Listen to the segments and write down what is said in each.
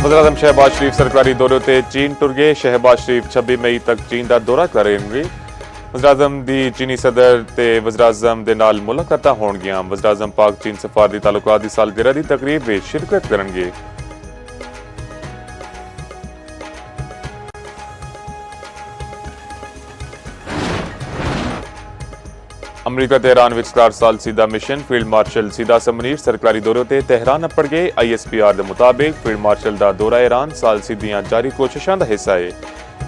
वज़ीर-ए-आज़म शहबाज शरीफ सरकारी दौरे ते चीन टुर गए। शहबाज शरीफ 26 मई तक चीन का दौरा करेंगे। वज़ीर-ए-आज़म दी चीनी सदर ते वज़ीर-ए-आज़म दे नाल मुलाकातां होणगियां। वज़ीर-ए-आज़म पाक चीन सफारती ताल्लुकात दी सालगिरह दी तकरीब विच शिरकत करनगे। अमरीका ते ईरान विचकार सालसीदा मिशन। फील्ड मार्शल सीदा समनीर सरकारी दौरे ते तेहरान अपड़ गए। ISPR के मुताबिक फील्ड मार्शल का दौरा ईरान सालसीदियां जारी कोशिशों का हिस्सा है।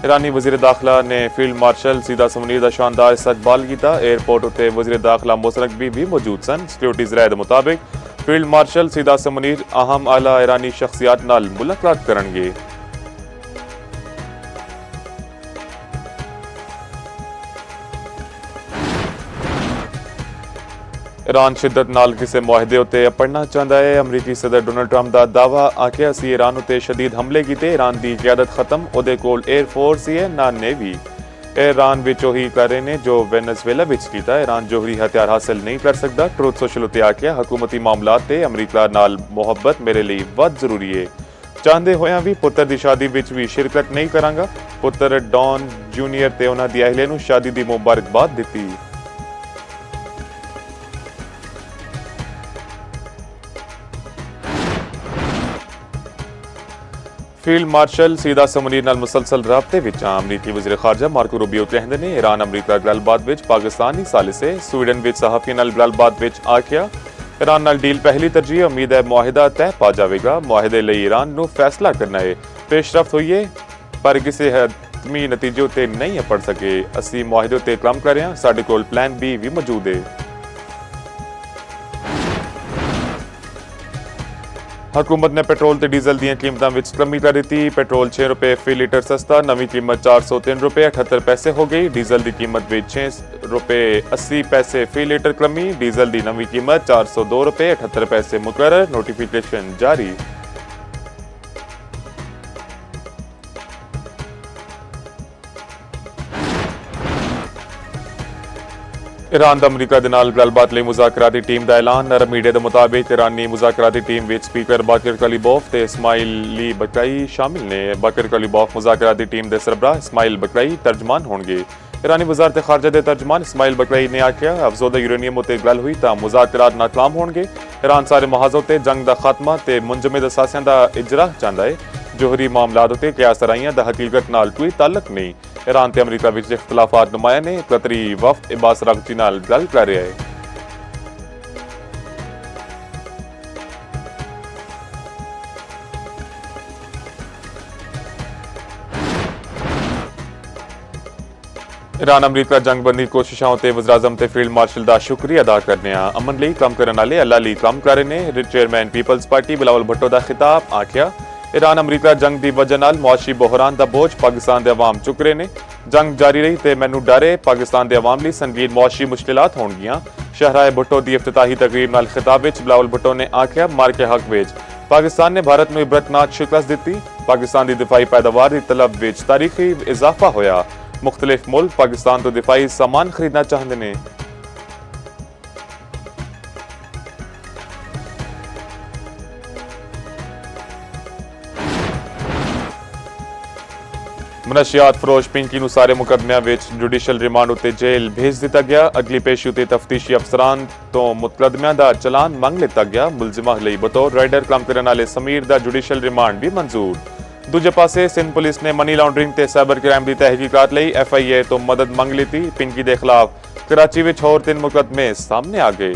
ईरानी वज़ीर दाखिला ने फील्ड मार्शल सीदा समनीर का शानदार इस्तकबाल किया। एयरपोर्ट उत्ते वज़ीर दाखिला मोहसिन नकवी भी मौजूद सन। सिक्योरिटी ज़राए के मुताबिक फील्ड मार्शल सीदा समनीर अहम आला ईरानी शख्सियात नाल मुलाकात करनगे। ईरान शिद्दत नाल किसी मुआहदे उत्ते अपड़ना चाहता है। अमरीकी सदर डोनाल्ड ट्रंप का दावा आके असी ईरान उत्ते शदीद हमले किए। ईरान की क्यादत खत्म, उहदे कोल एयरफोर्स ही है ना नेवी। ईरान विच ओही कर रहे ने जो वेनेजुएला विच कीता। ईरान जोहरी हथियार हासिल नहीं कर सकता। ट्रुथ सोशल उत्ते आख्या हुकूमती मामलात ते अमरीका नाल मुहब्बत मेरे लिए बहुत जरूरी है। चाहते होया भी पुत्र की शादी विच भी शिरकत नहीं करांगा। पुत्र डॉन जूनियर ते उन्हां दी अहलिया नूं शादी की मुबारकबाद दिती। फील्ड मार्शल सीदा समनीर नाल मुसलसल राबते विच अमरीकी वज़ीर खारजा मार्को रूबियो कहंदे ने ईरान अमरीका गलबात विच पाकिस्तानी सालिसे। स्वीडन विच सहाफियां नाल गलबात विच आख्या ईरान नाल डील पहली तरजीह। उम्मीद है मुआहिदा तय पा जाएगा। मुआहिदे लई ईरान नूं फैसला करना है। पेशरफ्त हुई है पर किसी हतमी नतीजे उत्ते नहीं अपड़ सके। असी मुआहिदे उत्ते काम कर रहे हैं। साडे कोल प्लान B भी मौजूद है। हुकूमत ने पेट्रोल ते डीजल दी कीमतों में कमी कर दी। पेट्रोल 6 रुपए फी लीटर सस्ता, नवी कीमत 403 रुपए 78 पैसे हो गई। डीजल की कीमत में 6 रुपए 80 पैसे फी लीटर कमी। डीजल की नवी कीमत 402 रुपए 78 पैसे मुकर्रर। नोटिफिकेशन जारी। ईरान दा अमरीका दे नाल गलबात लई मुज़ाकराती टीम दा ऐलान। नरम मीडिया के मुताबिक ईरानी मुज़ाकराती टीम विच स्पीकर बाकिर कलीबोफ ते इस्माइल बकई शामिल ने। बाकिर कलीबोफ मुज़ाकराती टीम के सरबराह इस्माइल बकई तर्जमान होंगे। ईरानी वज़ारत खारजा के तर्जमान इस्माइल बकई ने आख्या अफजोदा यूरेनियम उत्ते गल हुई तां मुज़ाकरात नाकाम होंगे। ईरान सारे महाज़ों ते जंग का खात्मा ते मुंजमद असासियां का इजरा चाहता है। जोहरी मामलात उत्ते कयास राइयां दा हकीकत नाल कोई ताल्लुक नहीं। ईरान ते अमरीका विच इख्तलाफात नुमाया ने। कतरी वफ्द अब्बास अरागची नाल गल कर रहा है। ईरान अमरीका जंगबंदी कोशिशों ते वज़ीर-ए-आज़म ते फील्ड मार्शल का शुक्रिया अदा करने अमन लई कम करने वाले अल्लाह लई कम कर रहे ने। चेयरमैन पीपल्स पार्टी बिलावल भुट्टो का खिताब आख्या ईरान अमरीका जंग की वजह नाल मुआशी बहरान का बोझ पाकिस्तान के अवाम चुक रहे ने। जंग जारी रही तो मैनू डर है पाकिस्तान के अवाम लिए संगीन मुआशी मुश्किलात होणगियां। शाहराए भुट्टो की इफ्तिताही तकरीब नाल खिताब विच बिलावल भुट्टो ने आख्या मार के हक विच पाकिस्तान ने भारत को इबरतनाक शिकस्त दी। पाकिस्तान की दिफाई पैदावार की तलब विच तारीखी इजाफा होया। मुख्तलिफ मुल्क पाकिस्तान तो दिफाई सामान खरीदना चाहते हैं। मनशियात फरोश पिंकी नूं सारे मुकदमियां विच जुडिशल रिमांड उत्ते जेल भेज दिता गया। अगली पेशी उत्ते तफ्तीशी अफसरान तो मुकदमियां दा चलान मंग लिता गया। मुलजिमा लई बतौर राइडर काम करने वाले समीर दा जुडिशल रिमांड भी मंजूर। दूजे पासे सिंध पुलिस ने मनी लॉन्ड्रिंग ते साइबर क्राइम की तहकीकात लई FIA तो मदद मंग ली। पिंकी के खिलाफ कराची विच होर 3 मुकदमे सामने आ गए।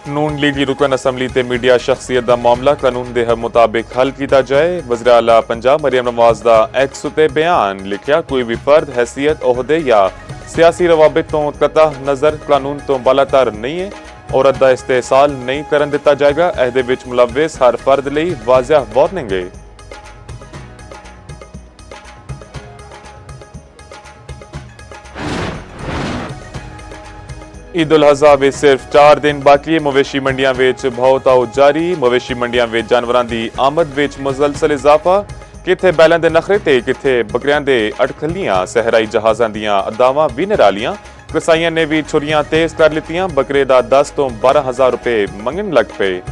नून लीग की रुकन असम्बली ते मीडिया शख्सियत का मामला कानून के मुताबिक हल किया जाए। वज़ीर आला पंजाब मरियम नवाज का एक्स उत्ते बयान लिखा कोई भी फर्द हैसियत ओहदे या सियासी रवाबित तो कता नज़र कानून तो बालातर नहीं है। औरत का इस्तेहसाल नहीं करन दिता जाएगा। अहदे विच मुलविस हर फर्द लई वाज़ह वार्निंग है। ईद उल अज़हा में सिर्फ 4 दिन बाकी। मवेशी मंडियां विच भाव-ताऊ जारी। मवेशी मंडियां विच जानवरां दी आमद विच मुसलसल इजाफा। किथे बैलां दे नखरे ते किथे बकरियां दे अटखलियां। सहराई जहाज़ां दियां अदावां भी निरालियां। ਕਸਾਈਆਂ ਨੇ ਵੀ ਛੁਰੀਆਂ ਤੇਜ਼ ਕਰ ਲਿੱਤੀਆਂ। ਬੱਕਰੇ ਦਾ 10 ਤੋਂ 12,000 ਰੁਪਏ ਮੰਗਣ ਲੱਗ ਪਏ।